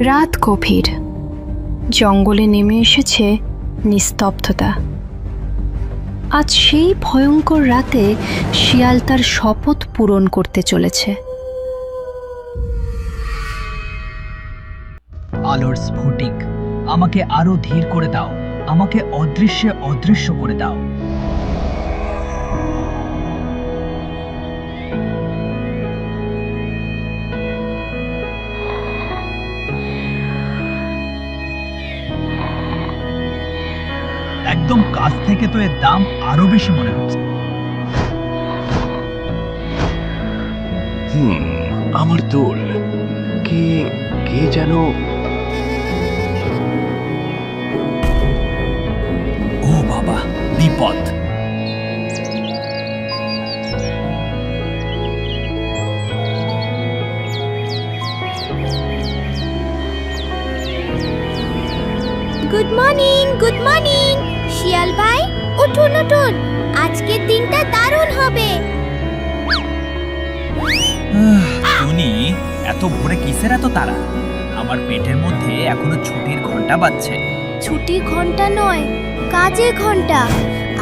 রাত গভীর, জঙ্গলে নেমে এসেছে নিস্তব্ধতা। আজ সেই ভয়ঙ্কর রাতে শিয়াল তার শপথ পূরণ করতে চলেছে। আলোর স্ফটিক, আমাকে আরো ধীর করে দাও, আমাকে অদৃশ্যে অদৃশ্য করে দাও। একদম কাছ থেকে তো এর দাম আরো বেশি মনে হচ্ছে। আমার দোল, কে কে যেন। ও বাবা, বিপদ! গুড মর্নিং, গুড মর্নিং শিয়াল ভাই, উঠুন উঠুন, আজকের দিনটা দারুণ হবে। টুনি, এত ভোরে কিসের এত তাড়া? আমার পেটের মধ্যে এখনো ছুটির ঘন্টা বাজছে। ছুটি ঘন্টা নয়, কাজের ঘন্টা।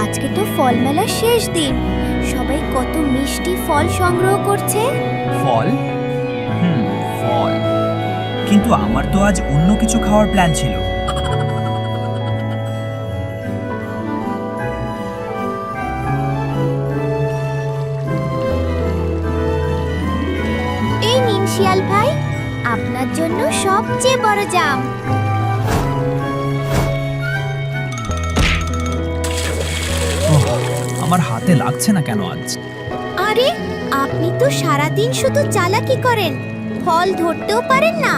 আজকে তো ফল মেলার শেষ দিন, সবাই কত মিষ্টি ফল সংগ্রহ করছে। ফল? ফল। কিন্তু আমার তো আজ অন্য কিছু খাওয়ার প্ল্যান ছিল। এই নিন শিয়াল ভাই, আপনার জন্য সবচেয়ে বড় জাম। আমার হাতে লাগছে না কেন আজ? আরে, আপনি তো সারাদিন শুধু চালাকি করেন, ফল ধরতেও পারেন না।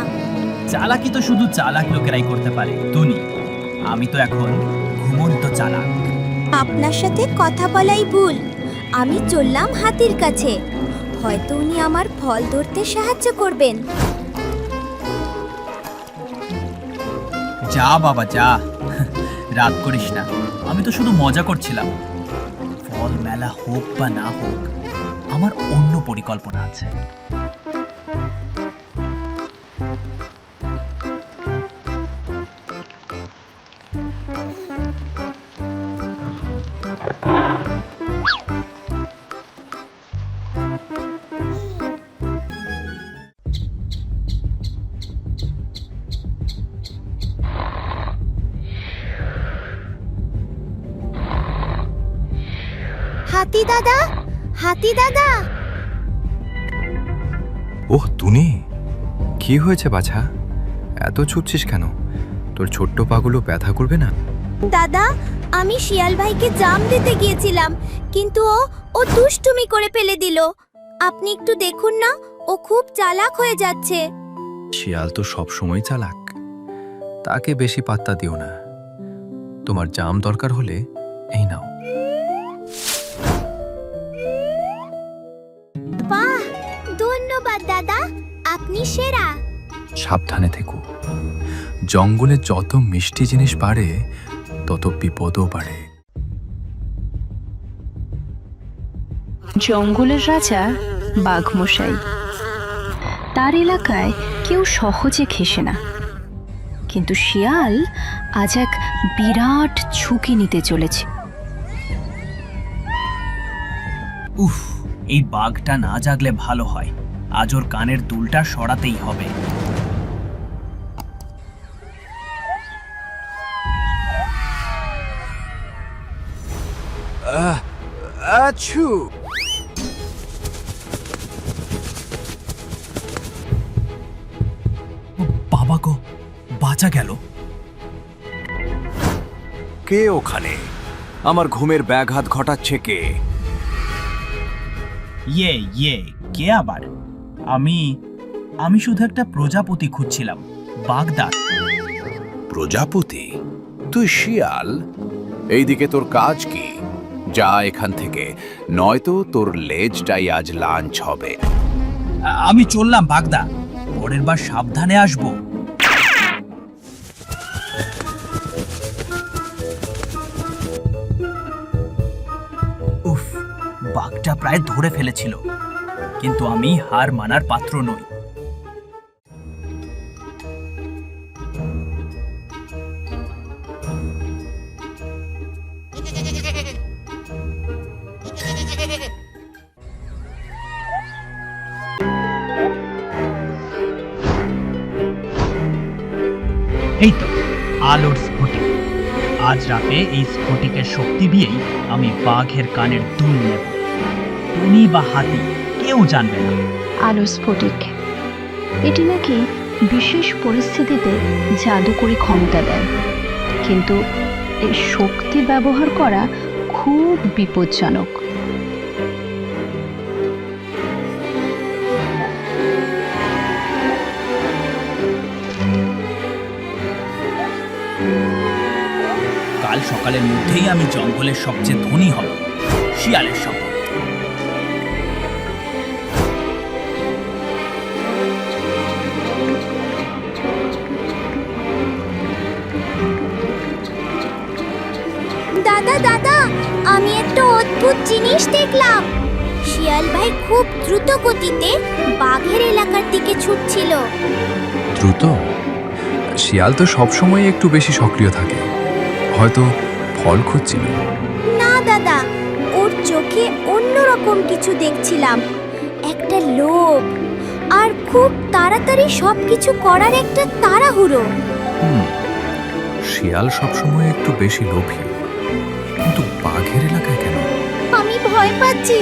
চালাকি তো শুধু চালাক লোকেরাই করতে পারে টুনি। আমি তো এখন ঘুমন্ত চালাক। আপনার সাথে কথা বলাই ভুল। আমি চললাম হাতির কাছে, হয়তো উনি আমার ফল ধরতে সাহায্য করবেন। যা বাবা যা, রাত করিস না, আমি তো শুধু মজা করছিলাম। ফল মেলা হোক বা না হোক, আমার অন্য পরিকল্পনা আছে। হাতি দাদা, হাতি দাদা। ওহ টুনি, কি হয়েছে বাছা? এত ছুটছিস কেন? তোর ছোট্ট পাগুলো ব্যথা করবে না? দাদা, আমি শিয়াল ভাইকে জাম দিতে গিয়েছিলাম, কিন্তু ও দুষ্টুমি করে ফেলে দিল। আপনি একটু দেখুন না, ও খুব চালাক হয়ে যাচ্ছে। শিয়াল তো সবসময় চালাক, তাকে বেশি পাত্তা দিও না। তোমার জাম দরকার হলে এই নাও। বাহ, ধন্যবাদ দাদা, আপনি সেরা। সাবধানে থেকো, জঙ্গলে যত মিষ্টি জিনিস বাড়ে তত বিপদও বাড়ে। জঙ্গলের রাজা বাঘমশাই। তার এলাকায় কেউ সহজে ঘেঁষে না, কিন্তু শিয়াল আজ এক বিরাট ঝুঁকি নিতে চলেছে। উফ, এই বাঘটা না জাগলে ভালো হয়। আজ ওর কানের দুলটা সরাতেই হবে। আছু! বাবা গো, বাঁচা গেল। কে ওখানে? আমার ঘুমের ব্যাঘাত ঘটাচ্ছে কে? ইয়ে কে আবার? আমি শুধু একটা প্রজাপতি খুঁজছিলাম, বাগদাদ। প্রজাপতি? তুই শিয়াল? এইদিকে তোর কাজ কি? যা এখান থেকে, নয়তো তোর লেজটাই আজ লাঞ্চ হবে। আমি চললাম বাগদা, পরের বার সাবধানে আসবো। উফ, বাঘটা প্রায় ধরে ফেলেছিল। কিন্তু আমি হার মানার পাত্র নই। এই তো আলোর স্ফটিক। আজ রাতে এই স্ফটিকের শক্তি দিয়েই আমি বাঘের কানের দুল নেব। তুমি বা হাতি কেউ জানবে না। আলোর স্ফটিক, এটি নাকি বিশেষ পরিস্থিতিতে জাদুকরী ক্ষমতা দেয়, কিন্তু এর শক্তি ব্যবহার করা খুব বিপজ্জনক। কাল সকালের মধ্যেই আমি জঙ্গলের সবচেয়ে ধনী হব, শিয়ালের শপথ। দাদা দাদা, আমি একটা অদ্ভুত জিনিস দেখলাম। শিয়াল ভাই খুব দ্রুত গতিতে বাঘের এলাকার দিকে ছুটছিল। দ্রুত? শিয়াল তো সবসময় একটু বেশি সক্রিয় থাকে, হয়তো ফল খুঁজছিল। না দাদা, ওর চোখে অন্যরকম কিছু দেখছিলাম, একটা লোভ আর খুব তাড়াতাড়ি সবকিছু করার একটা তাড়াহুড়ো। শিয়াল সবসময় একটু বেশি লোভী, কিন্তু বাঘের এলাকায় কেন? আমি ভয় পাচ্ছি,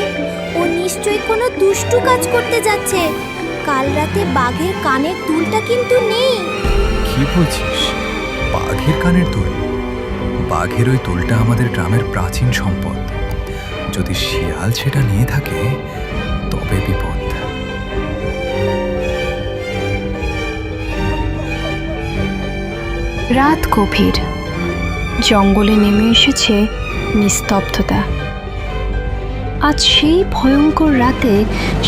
ও নিশ্চয়ই কোনো দুষ্টু কাজ করতে যাচ্ছে। কাল রাতে বাঘের কানের দুলটা কিন্তু নেই। কি বলছিস? বাঘের কানের দুল? বাঘের ওই দুলটা আমাদের গ্রামের প্রাচীন সম্পদ। যদি শিয়াল সেটা নিয়ে থাকে তবে বিপদ। রাত গভীর, জঙ্গলে নেমে এসেছে নিস্তব্ধতা। আজ সেই ভয়ঙ্কর রাতে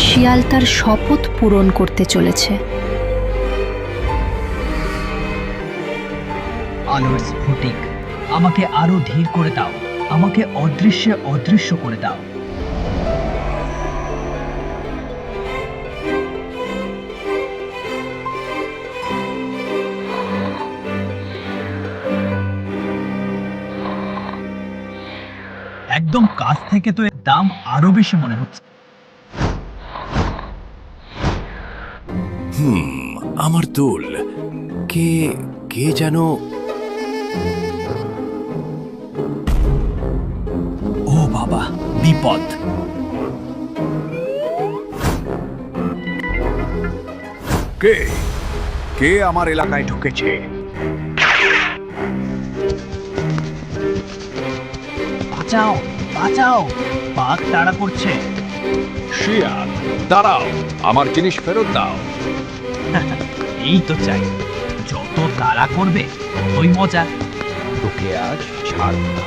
শিয়াল তার শপথ পূরণ করতে চলেছে। আলোর স্ফটিক, আমাকে আরো ধীর করে দাও, আমাকে অদৃশ্যে অদৃশ্য করে দাও। একদম কাছ থেকে তো এর দাম আরো বেশি মনে হচ্ছে। আমার দুল। কে কে যেন ও বাবা, বিপদ। কে কে আমার এলাকায় ঢুকেছে? বাঁচাও বাঁচাও, বাঘ তাড়া করছে। শিয়াল, দাঁড়াও, আমার জিনিস ফেরত দাও। এই তো চাই, যত তাড়া করবে ততই মজা। তোকে আজ ছাড়ব না।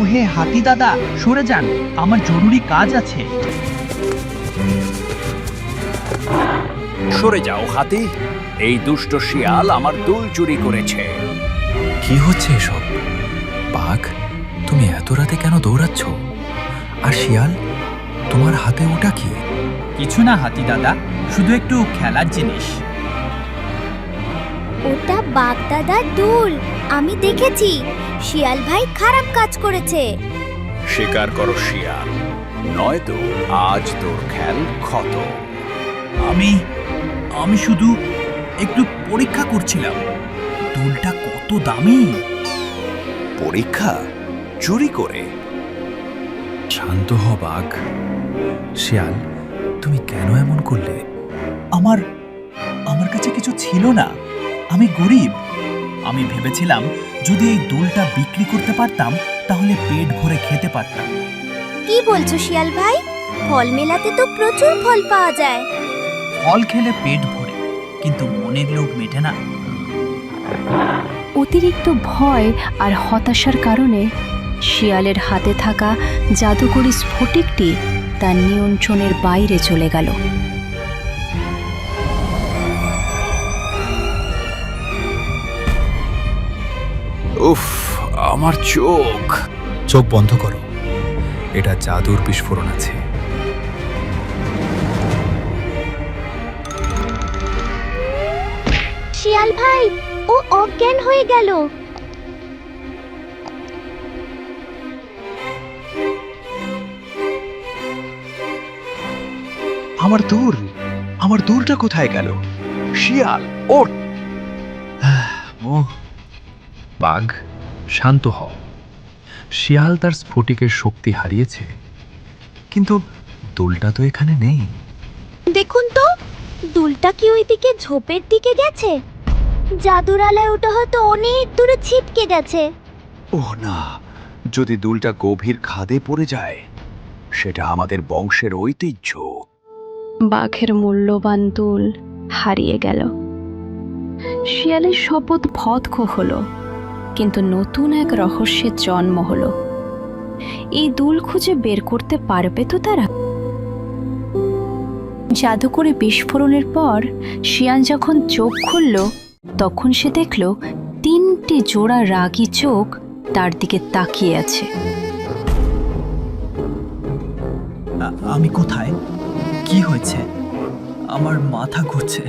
ওহে হাতি দাদা, সরে যান, আমার জরুরি কাজ আছে। সরে যাও হাতি, এই দুষ্ট শিয়াল আমার দুল চুরি করেছে। কি হচ্ছে এসব? বাঘ, তুমি এত রাতে কেন দৌড়াচ্ছ? আর শিয়াল, তোমার হাতে ওটা কি? কিছু না হাতি দাদা, শুধু একটু খেলার জিনিস। ওটা বাগদাদার দুল, আমি দেখেছি। শিয়াল ভাই খারাপ কাজ করেছে। স্বীকার করো শিয়াল, নয়তো আজ তোর খেল খতম। আমি শুধু একটু পরীক্ষা করছিলাম, দুলটা কত দামি। পরীক্ষা? চুরি করে? শান্ত হ বাঘ। শিয়াল, তুমি কেন এমন করলে? আমার কাছে কিছু ছিল না, আমি গরিব। আমি ভেবেছিলাম যদি এই দুলটা বিক্রি করতে পারতাম তাহলে পেট ভরে খেতে পারতাম। কি বলছো শিয়াল ভাই? ফল মেলাতে তো প্রচুর ফল পাওয়া যায়। ফল খেলে পেট ভরে, কিন্তু মনের লোভ মেটে না। অতিরিক্ত ভয় আর হতাশার কারণে শিয়ালের হাতে থাকা জাদুকরী স্ফটিকটি তার নিয়ন্ত্রণের বাইরে চলে গেল। উফ, আমার চোখ। চোখ বন্ধ করো, এটা জাদুর বিস্ফোরণ আছে। শিয়াল ভাই, ও অজ্ঞান হয়ে গেল। আমার দুলটা কোথায় গেল? শিয়াল, ওঠ! বাঘ, শান্ত হও। শিয়াল তার স্ফটিকের শক্তি হারিয়েছে, কিন্তু দুলটা তো এখানে নেই। দেখুন তো, দুলটা কি ওইদিকে ঝোপের দিকে গেছে? জাদুর আলায় ওটা হয়তো অনেক দূরে ছিটকে গেছে। ওহ না, যদি দুলটা গভীর খাদে পড়ে যায়, সেটা আমাদের বংশের ঐতিহ্য। বাঘের মূল্যবান দুল হারিয়ে গেল। শিয়ালের শপথ ভৎক হলো, কিন্তু নতুন এক রহস্যের জন্ম হলো। এই দুল খুঁজে বের করতে পারবে তো তারা? জাদু করে বিস্ফোরণের পর শিয়াল যখন চোখ খুলল, তখন সে দেখল 3টে জোড়া রাগী চোখ তার দিকে তাকিয়ে আছে। আমি কোথায়? কি হয়েছে? আমার মাথা ঘুরছে।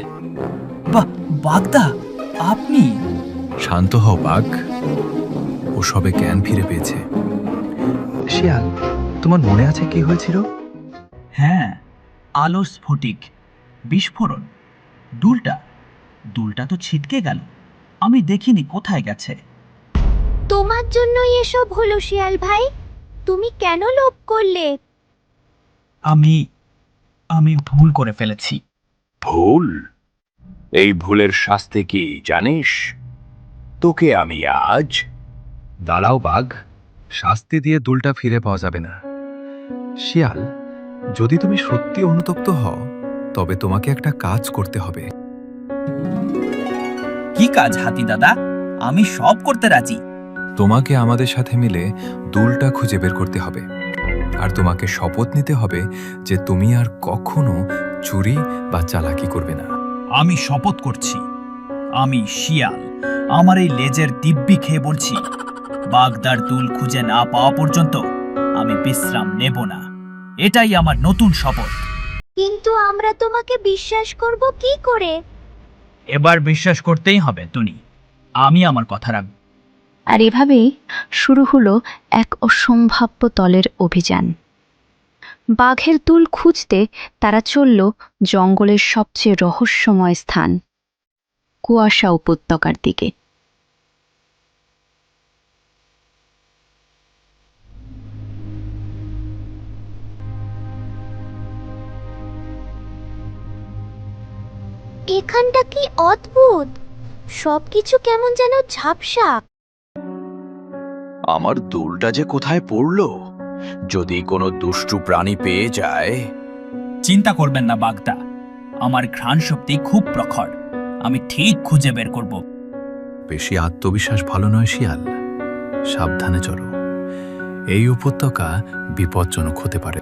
বাগদা, আপনি? শান্ত হও বাঘ, ও সবে জ্ঞান ফিরে পেয়েছে। শিয়াল, তোমার মনে আছে কি হয়েছিল? হ্যাঁ, আলোর স্ফটিক, বিস্ফোরণ, দুলটা তো ছিটকে গেল। আমি দেখিনি কোথায় গেছে। তোমার জন্যই এসব হলো শিয়াল ভাই। তুমি কেন লোভ করলে? আমি ভুল করে ফেলেছি। ভুল? এই ভুলের শাস্তি কি জানিস? তোকে আমি আজ... দাঁড়াও বাঘ, শাস্তি দিয়ে দুলটা ফিরে পাওয়া যাবে না। শিয়াল, যদি তুমি সত্যি অনুতপ্ত হও, তবে তোমাকে একটা কাজ করতে হবে। কি কাজ হাতি দাদা? আমি সব করতে রাজি। তোমাকে আমাদের সাথে মিলে দুলটা খুঁজে বের করতে হবে, আর তোমাকে শপথ নিতে হবে যে তুমি আর কখনো চুরি বা চালাকি করবে না। আমি শপথ করছি, আমি শিয়াল আমার এই লেজের দিব্যি খেয়ে বলছি, বাগদার দুল খুঁজে না পাওয়া পর্যন্ত আমি বিশ্রাম নেব না। এটাই আমার নতুন শপথ। কিন্তু আমরা তোমাকে বিশ্বাস করব কি করে? এবার বিশ্বাস করতেই হবে টুনি, আমি আমার কথা রাখব। আর এভাবেই শুরু হলো এক অসম্ভাব্য দলের অভিযান। বাঘের দুল খুঁজতে তারা চলল জঙ্গলের সবচেয়ে রহস্যময় স্থান, কুয়াশা উপত্যকার দিকে। এখানটা কি অদ্ভুত! সবকিছু কেমন যেন ঝাপসা। আমার দুলটা যে কোথায় পড়লো? যদি কোনো দুষ্টু প্রাণী পেয়ে যায়... চিন্তা করবেন না বাগদা, আমার ঘ্রাণ শক্তি খুব প্রখর। আমি ঠিক খুঁজে বের করব। বেশি আত্মবিশ্বাস ভালো নয় শিয়াল, সাবধানে চলো। এই উপত্যকা বিপজ্জনক হতে পারে।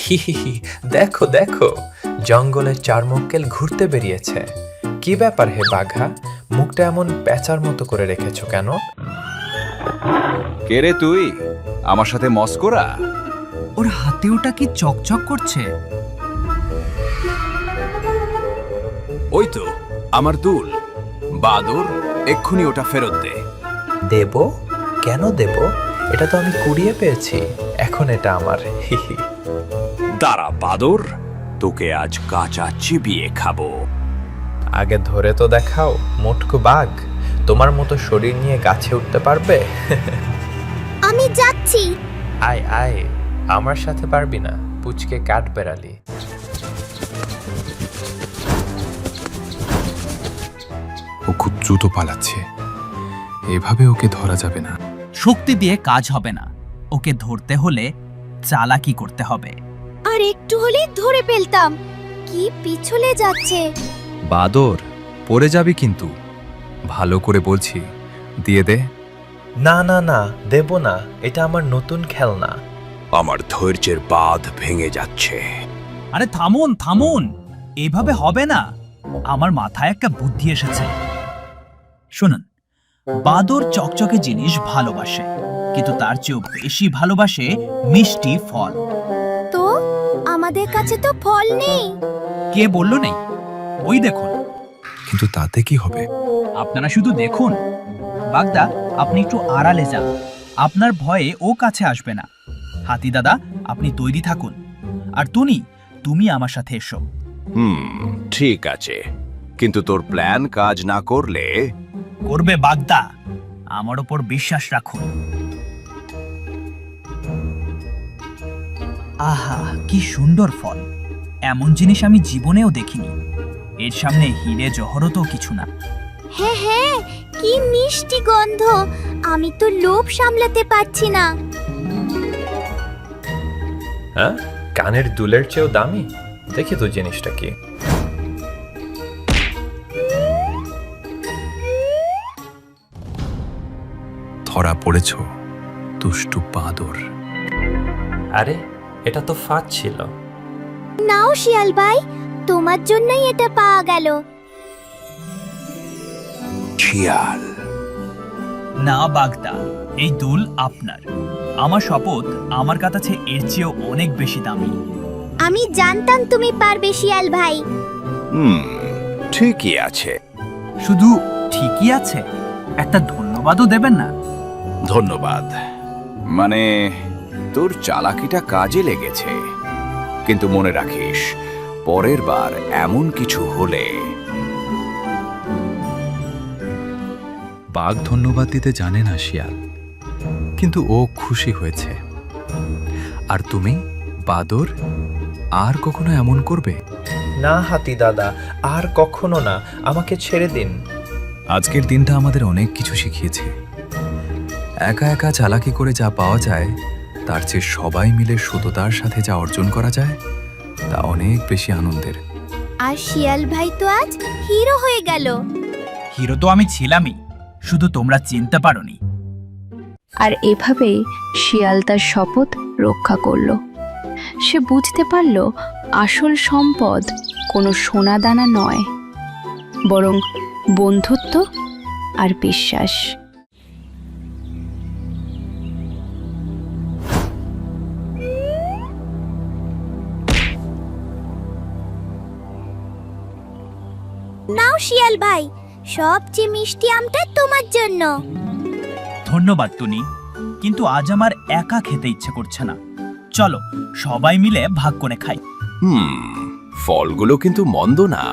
হিহিহি, দেখো দেখো, জঙ্গলের চার মক্কেল ঘুরতে বেরিয়েছে। কি ব্যাপার হে বাঘা, মুখটা এমন পেঁচার মতো করে রেখেছো কেন? কে রে তুই? আমার সাথে মস্করা? ওর হাতে ওটা কি চকচক করছে? ওই তো আমার দুল। বাদর, এক্ষুনি ওটা ফেরত দে। দেব? কেন দেব? এটা তো আমি কুড়িয়ে পেয়েছি, এখন এটা আমার। হিহি। দাঁড়া বাদর, তোকে আজ কাঁচা চিবিয়ে খাবো। আগে ধরে তো দেখাও, মোটকু বাঘ। তোমার মতো শরীর নিয়ে গাছে উঠতে পারবে? আমি যাচ্ছি। আয় আয়, আমার সাথে পারবি না, পুচকে কাঠ বেড়ালি। ও খুব দ্রুত পালাচ্ছে, এভাবে ওকে ধরা যাবে না। শক্তি দিয়ে কাজ হবে না, ওকে ধরতে হলে চালাকি করতে হবে। আর একটু হলেই ধরে ফেলতাম। কি পিছলে যাচ্ছে! বাদর, পড়ে যাবি কিন্তু। ভালো করে বলছি, দিয়ে দে। না না না, দেব না, এটা আমার নতুন খেলনা। আমার ধৈর্যের বাঁধ ভেঙে যাচ্ছে। আরে থামুন থামুন, এইভাবে হবে না। আমার মাথায় একটা বুদ্ধি এসেছে। শুনুন, বাদর চকচকে জিনিস ভালোবাসে, কিন্তু তার চেয়েও বেশি ভালোবাসে মিষ্টি ফল। তো আমাদের কাছে তো ফল নেই। কে বললো নেই? ওই দেখুন। কিন্তু তাতে কি হবে? আপনারা শুধু দেখুন। বাগদা, আপনি একটু আড়ালে যান, আপনার ভয়ে ও কাছে আসবে না। হাতি দাদা, আপনি তৈরি থাকুন। আর টুনি, তুমি আমার সাথে এসো। ঠিক আছে, কিন্তু তোর প্ল্যান কাজ না করলে? করবে বাগদা, আমার ওপর বিশ্বাস রাখুন। আহা, কি সুন্দর ফল! এমন জিনিস আমি জীবনেও দেখিনি। এর সামনে হিরে জহরতও কিছু না। হ্যাঁ হ্যাঁ, কি মিষ্টি গন্ধ! আমি তো লোভ সামলাতে পারছি না। হ্যাঁ, কানের দুলের চেয়েও দামি। দেখি তো জিনিসটা কি। ধরা পড়েছ, দুষ্টু বাদর। আরে, এটা তো ফাঁদ ছিল। নাও শিয়াল ভাই, তোমার জন্যই এটা পাওয়া গেল। শিয়াল, না বাগদা, এই দুল আপনার। আমার শপথ, আমার কাছে এর চেয়েও অনেক বেশি দামি। আমি জানতাম তুমি পারবে শিয়াল ভাই। ঠিকই আছে। শুধু ঠিকই আছে, একটা ধন্যবাদও দেবেন না? ধন্যবাদ মানে, তোর চালাকিটা কাজে লেগেছে, কিন্তু মনে রাখিস, পরের বার এমন কিছু হলে। বাঘ ধন্যবাদ দিতে জানে না শিয়াল, কিন্তু ও খুশি হয়েছে। আর তুমি, বাদর, আর কখনো এমন করবে না হাতি দাদা, আর কখনো না। আমাকে ছেড়ে দিন। আজকের দিনটা আমাদের অনেক কিছু শিখিয়েছে। একা একা চালাকি করে যা পাওয়া যায়, তার চেয়ে সবাই মিলে সততার সাথে যা অর্জন করা যায়, তা অনেক বেশি আনন্দের। আর শিয়াল ভাই তো আজ হিরো হয়ে গেল। হিরো তো আমি ছিলামই, শুধু তোমরা চিনতে পারোনি। আর এভাবেই শিয়াল তার শপথ রক্ষা করল। সে বুঝতে পারল আসল সম্পদ কোনো সোনাদানা নয়, বরং বন্ধুত্ব আর বিশ্বাস। নাও শিয়াল ভাই, সবচেয়ে মিষ্টি আমটা তোমার জন্য। ধন্যবাদ টুনি, কিন্তু আজ আমার একা খেতে ইচ্ছে করছে না। চলো সবাই মিলে ভাগ করে খাই। ফলগুলো কিন্তু মন্দ না।